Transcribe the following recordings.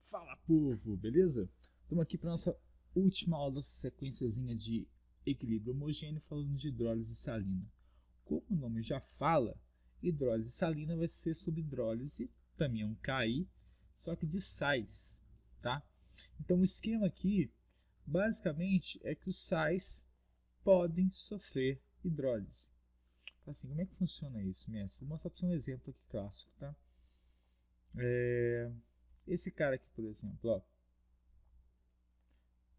Fala, povo, beleza? Estamos aqui para nossa última aula dessa sequenciazinha de equilíbrio homogêneo falando de hidrólise salina. Como o nome já fala, hidrólise salina vai ser sobre hidrólise, também é um KI, só que de sais, tá? Então o esquema aqui, basicamente, é que os sais podem sofrer hidrólise. Assim, como é que funciona isso, mestre? Vou mostrar para você um exemplo aqui clássico, tá? Esse cara aqui, por exemplo, ó,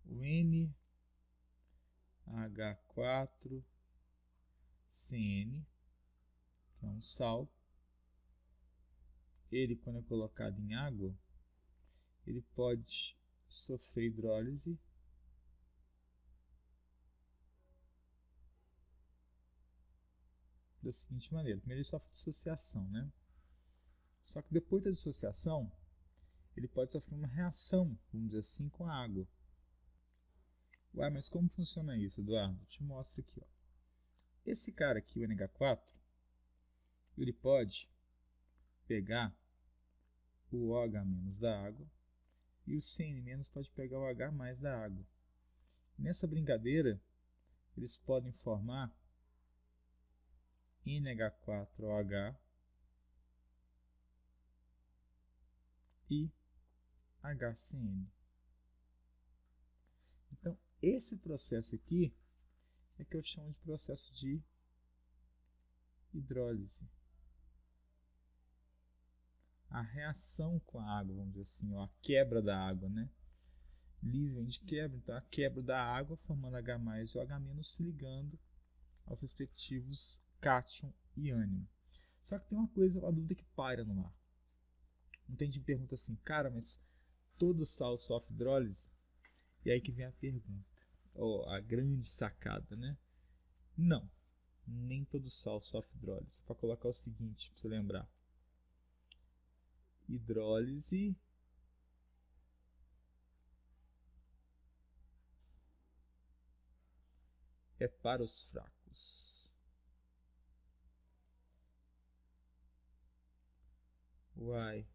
o NH4CN, que é um sal, ele quando é colocado em água, ele pode sofrer hidrólise da seguinte maneira. Primeiro ele sofre dissociação, né? Só que depois da dissociação, ele pode sofrer uma reação, vamos dizer assim, com a água. Ué, mas como funciona isso, Eduardo? Eu te mostro aqui, ó. Esse cara aqui, o NH4, ele pode pegar o OH- da água e o CN- pode pegar o H+ da água. Nessa brincadeira, eles podem formar NH4OH e HCN. Então, esse processo aqui é que eu chamo de processo de hidrólise. A reação com a água, vamos dizer assim, ó, a quebra da água, né? Lise vem de quebra, então a quebra da água formando H+ e OH- se ligando aos respectivos cátion e ânion. Só que tem uma coisa, uma dúvida que paira no ar. Muita gente me pergunta assim, cara, mas todo sal sofre hidrólise? E aí que vem a pergunta, ou a grande sacada, né? Não, nem todo sal sofre hidrólise. Para colocar o seguinte, para você lembrar. Hidrólise é para os fracos. Uai,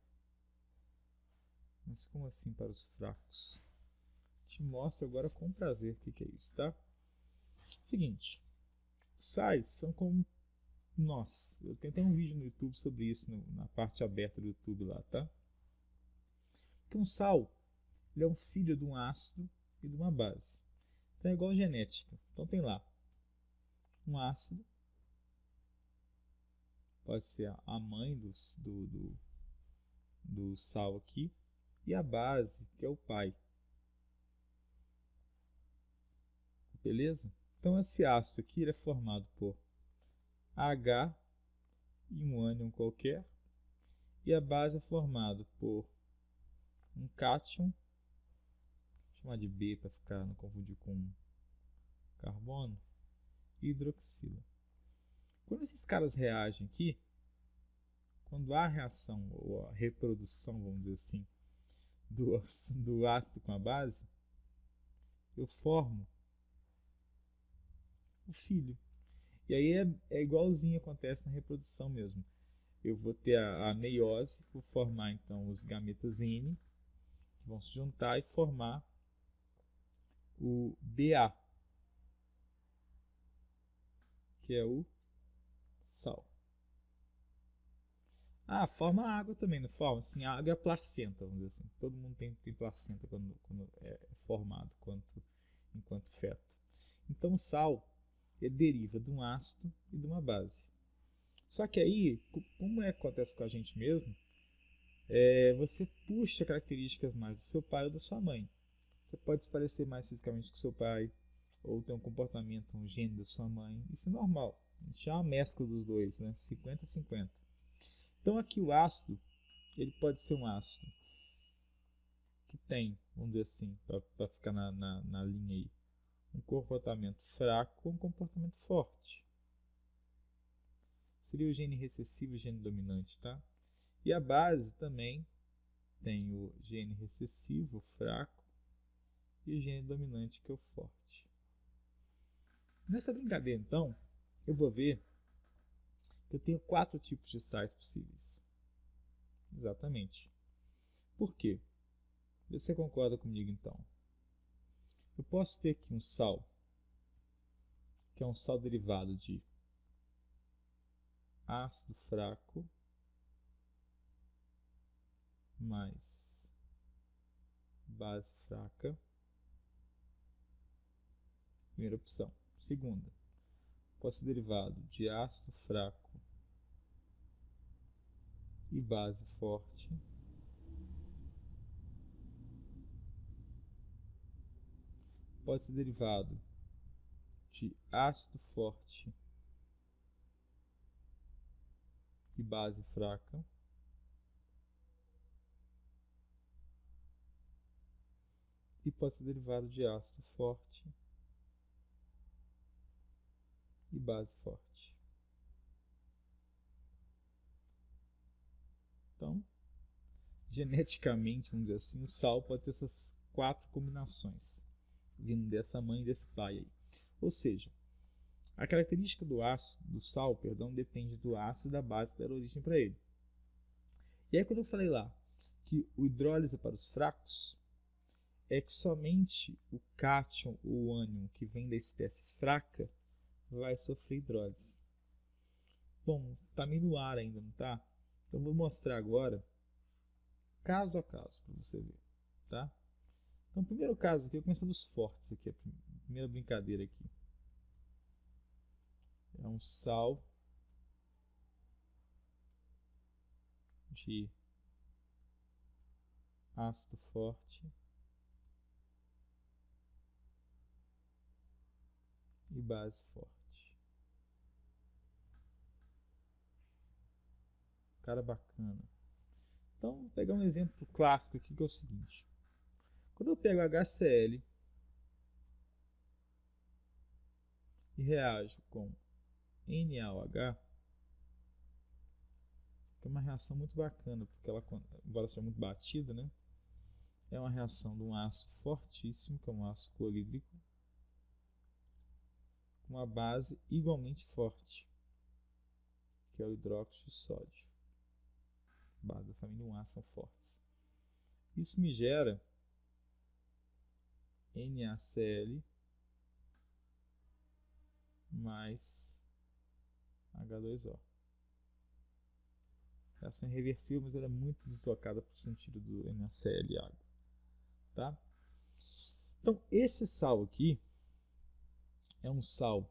mas como assim para os fracos? Te mostro agora com prazer o que é isso, tá? Seguinte, sais são como nós. Eu tenho um vídeo no YouTube sobre isso, na parte aberta do YouTube lá, tá? Porque um sal, ele é um filho de um ácido e de uma base. Então é igual genética. Então tem lá um ácido, pode ser a mãe do sal aqui, e a base, que é o pai. Beleza? Então esse ácido aqui ele é formado por H e um ânion qualquer, e a base é formada por um cátion, vou chamar de B para ficar não confundir com carbono, e hidroxila. Quando esses caras reagem aqui, quando há reação ou a reprodução, vamos dizer assim, do ácido com a base, eu formo o filho. E aí é igualzinho acontece na reprodução mesmo. Eu vou ter a meiose, vou formar então os gametas N, que vão se juntar e formar o BA, que é o sal. Ah, forma água também, não forma? Assim, a água é a placenta, vamos dizer assim. Todo mundo tem placenta quando é formado enquanto feto. Então o sal ele deriva de um ácido e de uma base. Só que aí, como acontece com a gente mesmo, você puxa características mais do seu pai ou da sua mãe. Você pode se parecer mais fisicamente com seu pai, ou ter um comportamento, um gene da sua mãe. Isso é normal. A gente chama uma mescla dos dois, né? 50-50. Então aqui o ácido, ele pode ser um ácido que tem, vamos dizer assim, para ficar na linha aí, um comportamento fraco ou um comportamento forte. Seria o gene recessivo e o gene dominante, tá? E a base também tem o gene recessivo, fraco, e o gene dominante, que é o forte. Nessa brincadeira, então, eu vou ver que eu tenho 4 tipos de sais possíveis. Exatamente. Por quê? Vê se você concorda comigo então. Eu posso ter aqui um sal, que é um sal derivado de ácido fraco mais base fraca. Primeira opção. Segunda, pode ser derivado de ácido fraco e base forte. Pode ser derivado de ácido forte e base fraca. E pode ser derivado de ácido forte e base forte. Então, geneticamente, vamos dizer assim, o sal pode ter essas 4 combinações, vindo dessa mãe e desse pai aí. Ou seja, a característica do sal, depende do ácido e da base que deram origem para ele. E aí quando eu falei lá que o hidrólise é para os fracos, é que somente o cátion ou o ânion que vem da espécie fraca vai sofrer hidrólise. Bom, tá meio no ar ainda, não tá? Então eu vou mostrar agora, caso a caso, para você ver, tá? Então, o primeiro caso aqui, eu vou começar dos fortes aqui, a primeira brincadeira aqui. É um sal de ácido forte e base forte. Cara bacana. Então, vou pegar um exemplo clássico aqui que é o seguinte. Quando eu pego HCl e reajo com NaOH, é uma reação muito bacana, porque ela, embora seja muito batida, né, é uma reação de um ácido fortíssimo, que é um ácido clorídrico, com uma base igualmente forte, que é o hidróxido de sódio. Base da família 1A são fortes. Isso me gera NaCl mais H2O. Reação irreversível, mas ela é muito deslocada para o sentido do NaCl e água. Tá? Então, esse sal aqui é um sal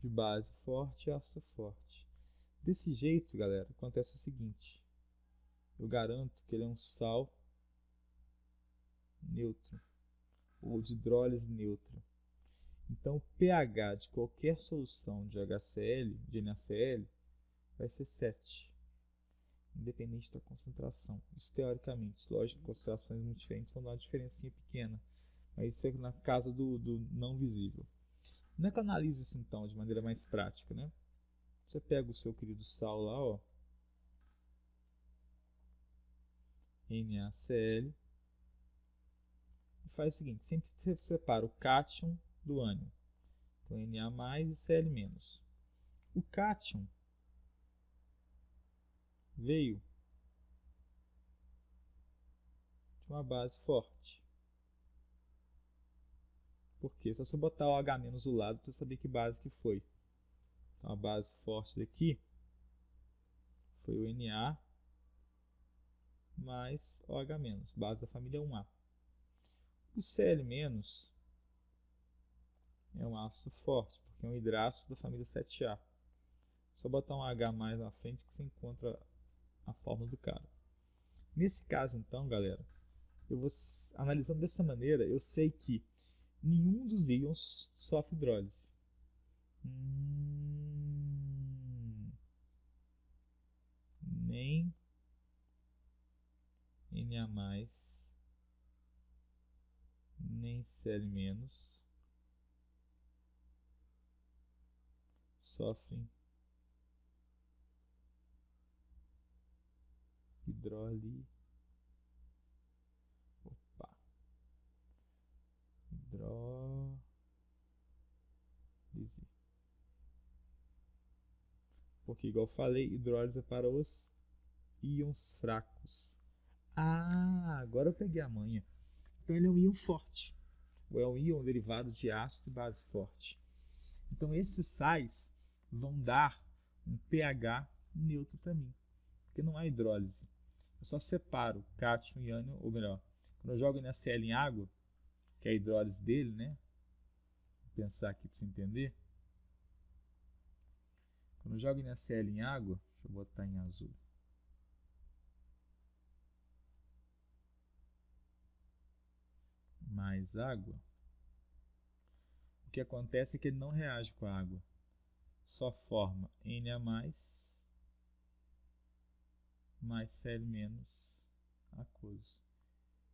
de base forte e ácido forte. Desse jeito, galera, acontece o seguinte. Eu garanto que ele é um sal neutro, ou de hidrólise neutra. Então, o pH de qualquer solução de HCl, de NaCl, vai ser 7, independente da concentração. Isso teoricamente, lógico, concentrações muito diferentes vão dar uma diferencinha pequena, mas isso é na casa do não visível. Como é que eu analiso isso então de maneira mais prática, né? Você pega o seu querido sal lá, ó, NaCl, e faz o seguinte, sempre você separa o cátion do ânion. Então, Na mais e Cl menos. O cátion veio de uma base forte. Porque se você botar o H- do lado, para saber que base que foi. Então, a base forte daqui foi o Na mais OH-, base da família 1A. O Cl- é um ácido forte, porque é um hidrácido da família 7A. Só botar um H mais na frente que você encontra a fórmula do cara. Nesse caso, então, galera, eu vou analisando dessa maneira, eu sei que nenhum dos íons sofre hidrólise. Nem Na+, nem Cl- sofrem hidrólise. Opa. Hidrólise. Porque, igual eu falei, hidrólise é para os íons fracos. Ah, agora eu peguei a manha. Então ele é um íon forte. Ou é um íon derivado de ácido e base forte. Então esses sais vão dar um pH neutro para mim, porque não há hidrólise. Eu só separo cátion e ânion, ou melhor, quando eu jogo NaCl em água, que é a hidrólise dele, né? Vou pensar aqui para você entender. Quando eu jogo NaCl em água, deixa eu botar em azul. Mais água. O que acontece é que ele não reage com a água. Só forma Na+, mais Cl- aquoso.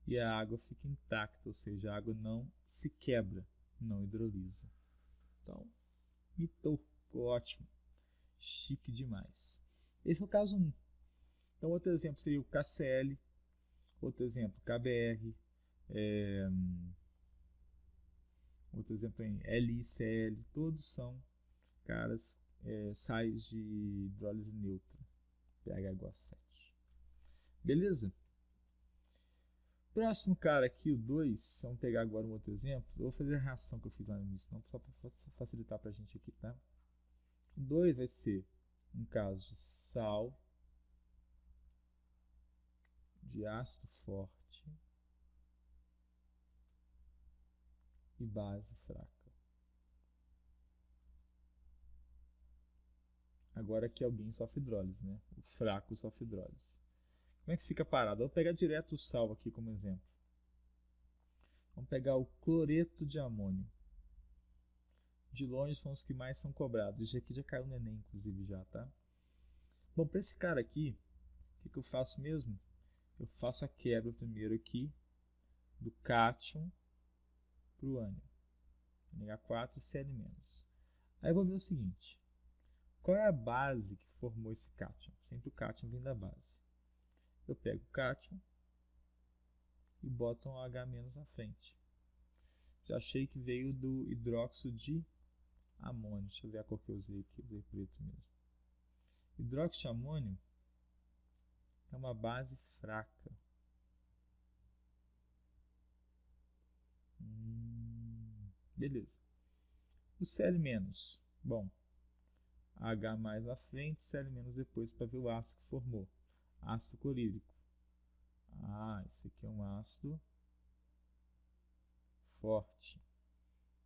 E a água fica intacta, ou seja, a água não se quebra, não hidrolisa. Então, mitou, ficou ótimo, chique demais. Esse é o caso 1. Então, outro exemplo seria o KCl, outro exemplo, KBr, outro exemplo é LiCl, todos são caras sais de hidrólise neutra, pH igual a 7. Beleza? Próximo cara aqui, o 2, vamos pegar agora um outro exemplo. Eu vou fazer a reação que eu fiz lá no início, não, só para facilitar para a gente aqui, tá? O 2 vai ser um caso de sal, de ácido forte e base fraca. Agora aqui alguém sofre hidrólise, né? O fraco sofre hidrólise. Como é que fica parado? Eu vou pegar direto o sal aqui como exemplo. Vamos pegar o cloreto de amônio. De longe são os que mais são cobrados. Isso aqui já caiu no Enem, inclusive, já, tá? Bom, para esse cara aqui, o que eu faço mesmo? Eu faço a quebra primeiro aqui do cátion para o ânion. NH4 e Cl-. Aí eu vou ver o seguinte. Qual é a base que formou esse cátion? Sempre o cátion vem da base. Eu pego o cátion e boto um H- na frente. Já achei que veio do hidróxido de amônio. Deixa eu ver a cor que eu usei aqui. Eu usei preto mesmo. Hidróxido de amônio é uma base fraca. Beleza. O Cl-. Bom, H mais na frente, Cl- depois para ver o ácido que formou. Ácido clorídrico. Esse aqui é um ácido forte.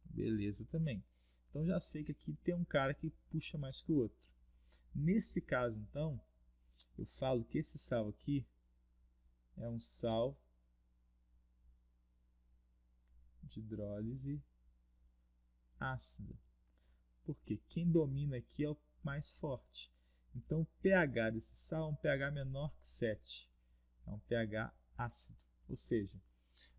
Beleza também. Então já sei que aqui tem um cara que puxa mais que o outro. Nesse caso, então, eu falo que esse sal aqui é um sal de hidrólise ácida. Porque quem domina aqui é o mais forte. Então o pH desse sal é um pH menor que 7. É um pH ácido. Ou seja,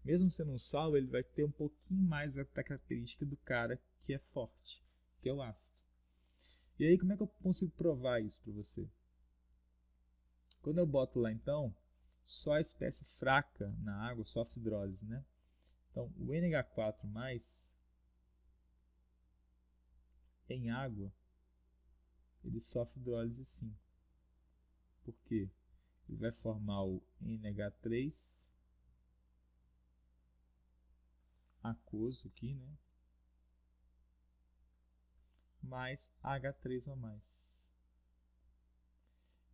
mesmo sendo um sal, ele vai ter um pouquinho mais da característica do cara que é forte, que é o ácido. E aí, como é que eu consigo provar isso para você? Quando eu boto lá, então, só a espécie fraca na água sofre hidrólise, né? Então, o NH4+, em água, ele sofre hidrólise sim. Por quê? Ele vai formar o NH3 aquoso aqui, né? Mais H3O+.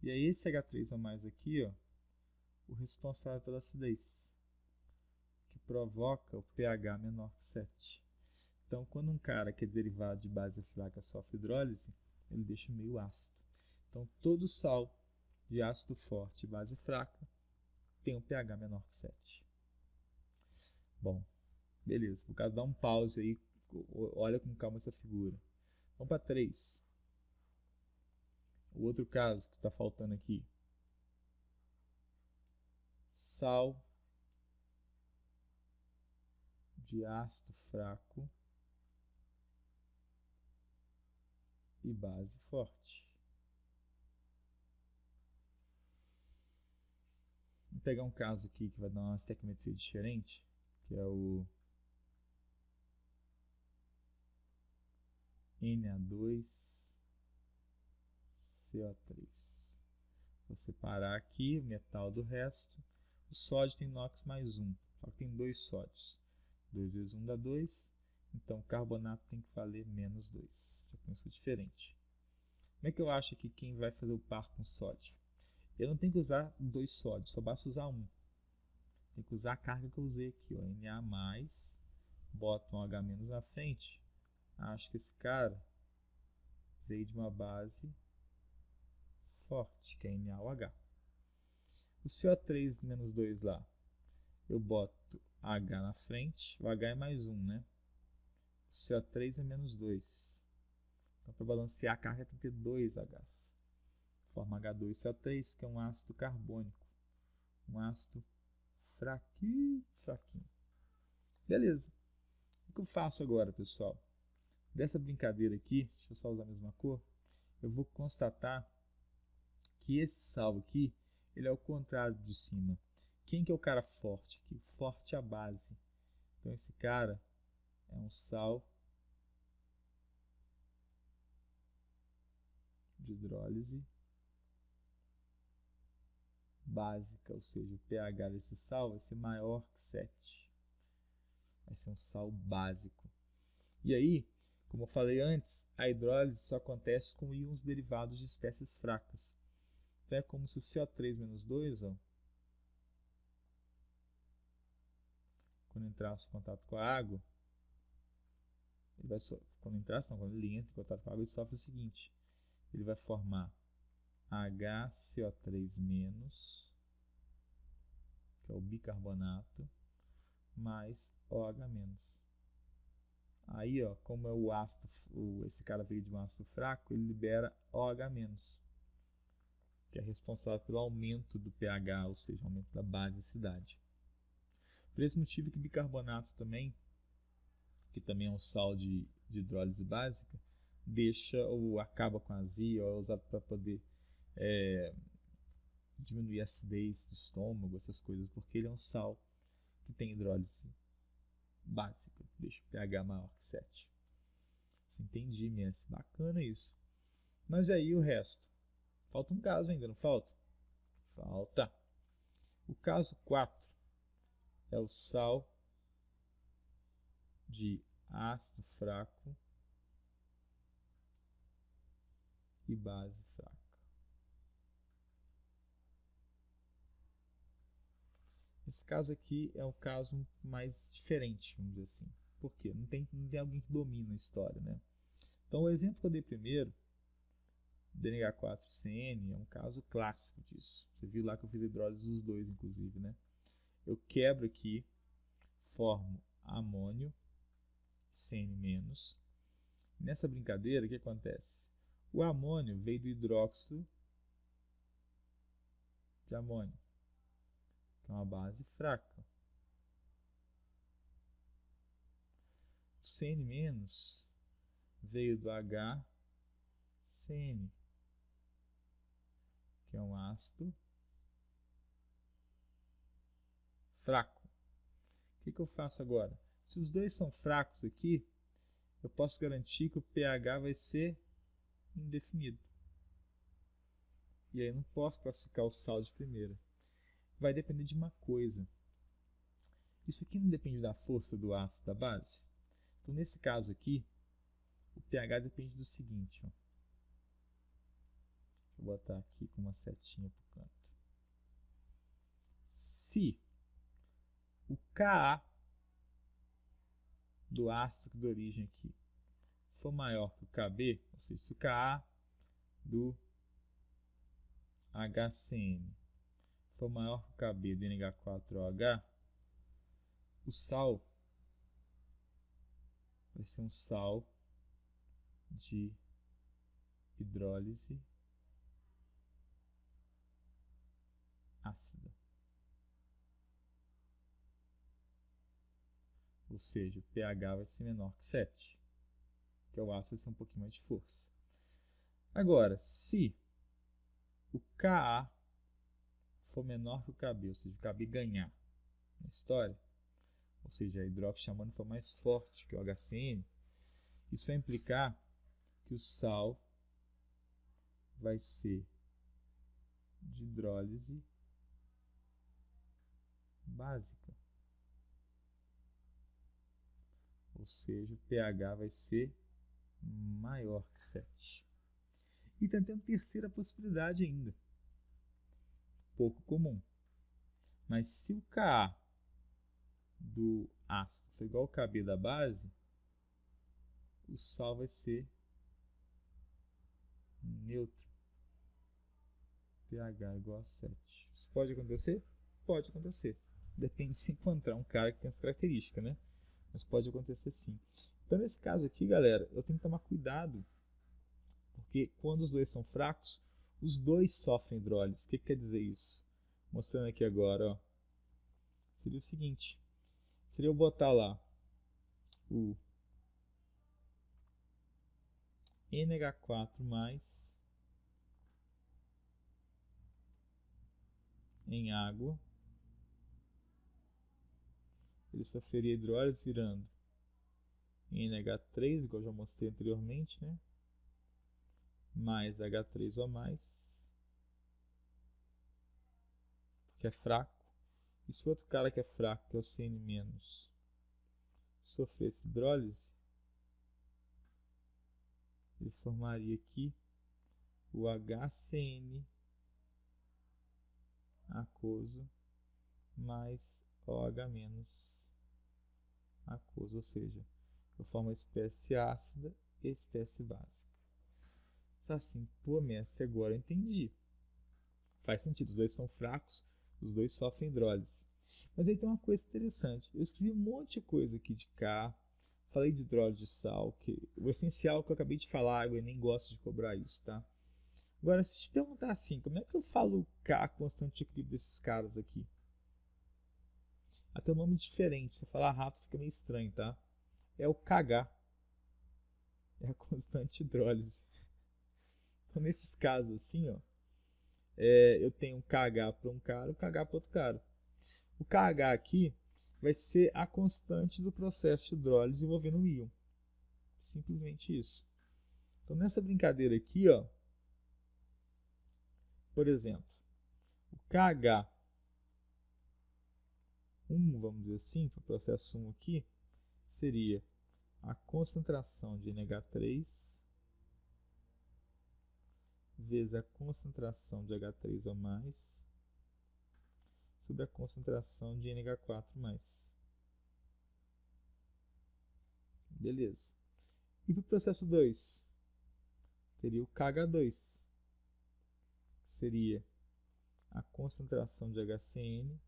E aí esse H3O+ aqui, ó, o responsável pela acidez, que provoca o pH menor que 7. Então, quando um cara que é derivado de base fraca sofre hidrólise, ele deixa meio ácido. Então, todo sal de ácido forte e base fraca tem um pH menor que 7. Bom, beleza. Vou dar um pause aí. Olha com calma essa figura. Vamos para 3. O outro caso que está faltando aqui. Sal de ácido fraco e base forte. Vou pegar um caso aqui que vai dar uma estequiometria diferente, que é o Na2CO3. Vou separar aqui o metal do resto. O sódio tem NOx mais 1, só que tem 2 sódios. 2 vezes 1 dá 2, então o carbonato tem que valer menos 2. Já pensou diferente. Como é que eu acho que quem vai fazer o par com sódio? Eu não tenho que usar 2 sódios, só basta usar 1. Tem que usar a carga que eu usei aqui, ó, Na+, boto um H- na frente. Acho que esse cara veio de uma base forte, que é NaOH. O CO3 menos 2 lá, eu boto H na frente, o H é mais 1, né? O CO3 é menos 2. Então, para balancear a carga, tem que ter 2 Hs. Forma H2CO3, que é um ácido carbônico. Um ácido fraquinho, fraquinho. Beleza. O que eu faço agora, pessoal? Dessa brincadeira aqui, deixa eu só usar a mesma cor, eu vou constatar que esse sal aqui, ele é o contrário de cima. Quem que é o cara forte aqui? Forte é a base. Então esse cara é um sal de hidrólise básica, ou seja, o pH desse sal vai ser maior que 7. Vai ser um sal básico. E aí, como eu falei antes, a hidrólise só acontece com íons derivados de espécies fracas. Então é como se o CO3 menos 2, ó, quando entrasse em contato com a água, ele vai quando entrasse, não, quando ele entra em contato com a água, ele sofre o seguinte: ele vai formar HCO3-, que é o bicarbonato, mais OH-. Aí, ó, como é o ácido, esse cara veio de um ácido fraco, ele libera OH-, que é responsável pelo aumento do pH, ou seja, aumento da basicidade. Por esse motivo que bicarbonato também, que também é um sal de hidrólise básica, deixa ou acaba com a azia, ou é usado para poder diminuir a acidez do estômago, essas coisas, porque ele é um sal que tem hidrólise básica, deixa o pH maior que 7. Você entendi, Messi? Bacana isso. Mas aí o resto? Falta um caso ainda, não falta? Falta. O caso 4 é o sal de ácido fraco e base fraca. Esse caso aqui é o caso mais diferente, vamos dizer assim. Por quê? Não tem alguém que domina a história, né? Então, o exemplo que eu dei primeiro, DNH4CN, é um caso clássico disso. Você viu lá que eu fiz a hidrólise dos dois, inclusive, né? Eu quebro aqui, formo amônio, CN-. Nessa brincadeira, o que acontece? O amônio veio do hidróxido de amônio, que é uma base fraca. O CN- veio do HCN, que é um ácido fraco. O que eu faço agora? Se os dois são fracos aqui, eu posso garantir que o pH vai ser indefinido. E aí eu não posso classificar o sal de primeira. Vai depender de uma coisa. Isso aqui não depende da força do ácido da base. Então, nesse caso aqui, o pH depende do seguinte. Ó. Vou botar aqui com uma setinha para o canto. Se o Ka do ácido de origem aqui for maior que o Kb, ou seja, se o Ka do HCN for maior que o Kb do NH4OH, o sal vai ser um sal de hidrólise ácida. Ou seja, o pH vai ser menor que 7, que o ácido vai ser um pouquinho mais de força. Agora, se o Ka for menor que o Kb, ou seja, o Kb ganhar na história, ou seja, a hidróxido de amônio for mais forte que o HCN, isso vai implicar que o sal vai ser de hidrólise básica. Ou seja, o pH vai ser maior que 7. E tem uma terceira possibilidade ainda, pouco comum. Mas se o Ka do ácido for igual ao Kb da base, o sal vai ser neutro. pH igual a 7. Isso pode acontecer? Pode acontecer. Depende se encontrar um cara que tem essa característica, né? Mas pode acontecer sim. Então, nesse caso aqui, galera, eu tenho que tomar cuidado, porque quando os dois são fracos, os dois sofrem hidrólise. O que quer dizer isso? Mostrando aqui agora, ó. Seria o seguinte. Seria eu botar lá o NH4+ em água. Ele sofreria hidrólise virando NH3, igual eu já mostrei anteriormente, né? Mais H3O+, que é fraco. E se o outro cara que é fraco, que é o CN-, sofresse hidrólise, ele formaria aqui o HCN aquoso mais OH- aquoso, ou seja, eu formo a espécie ácida e a espécie básica. Então, assim, pô, mestre, agora eu entendi. Faz sentido, os dois são fracos, os dois sofrem hidrólise. Mas aí tem uma coisa interessante. Eu escrevi um monte de coisa aqui de K, falei de hidrólise de sal, que o essencial que eu acabei de falar, eu nem gosto de cobrar isso, tá? Agora, se te perguntar assim, como é que eu falo K constante de equilíbrio desses caras aqui? Até um nome diferente, se você falar rápido fica meio estranho, tá? É o KH, é a constante de hidrólise. Então, nesses casos assim, ó, eu tenho um KH para um cara e um KH para outro cara. O KH aqui vai ser a constante do processo de hidrólise envolvendo um íon. Simplesmente isso. Então, nessa brincadeira aqui, ó, por exemplo, o KH1, vamos dizer assim, para o processo 1 aqui, seria a concentração de NH3 vezes a concentração de H3O+, sobre a concentração de NH4+. Beleza. E para o processo 2, teria o KH2, que seria a concentração de HCN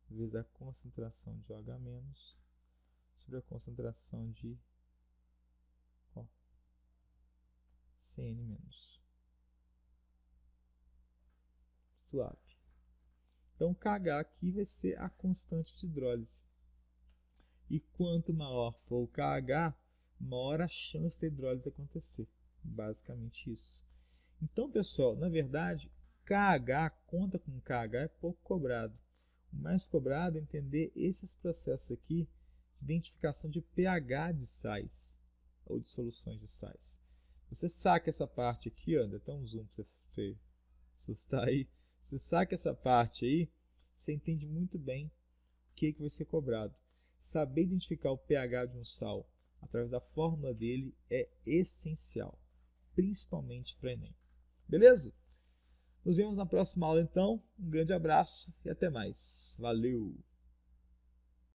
vezes a concentração de OH- sobre a concentração de CN-. Suave. Então, KH aqui vai ser a constante de hidrólise. E quanto maior for o KH, maior a chance da hidrólise acontecer. Basicamente isso. Então, pessoal, na verdade, KH, conta com KH é pouco cobrado. O mais cobrado é entender esses processos aqui de identificação de pH de sais ou de soluções de sais. Você saca essa parte aqui, ó, dá até um zoom para você assustar aí. Você saca essa parte aí, você entende muito bem o que vai ser cobrado. Saber identificar o pH de um sal através da fórmula dele é essencial, principalmente para Enem. Beleza? Nos vemos na próxima aula então. Um grande abraço e até mais. Valeu!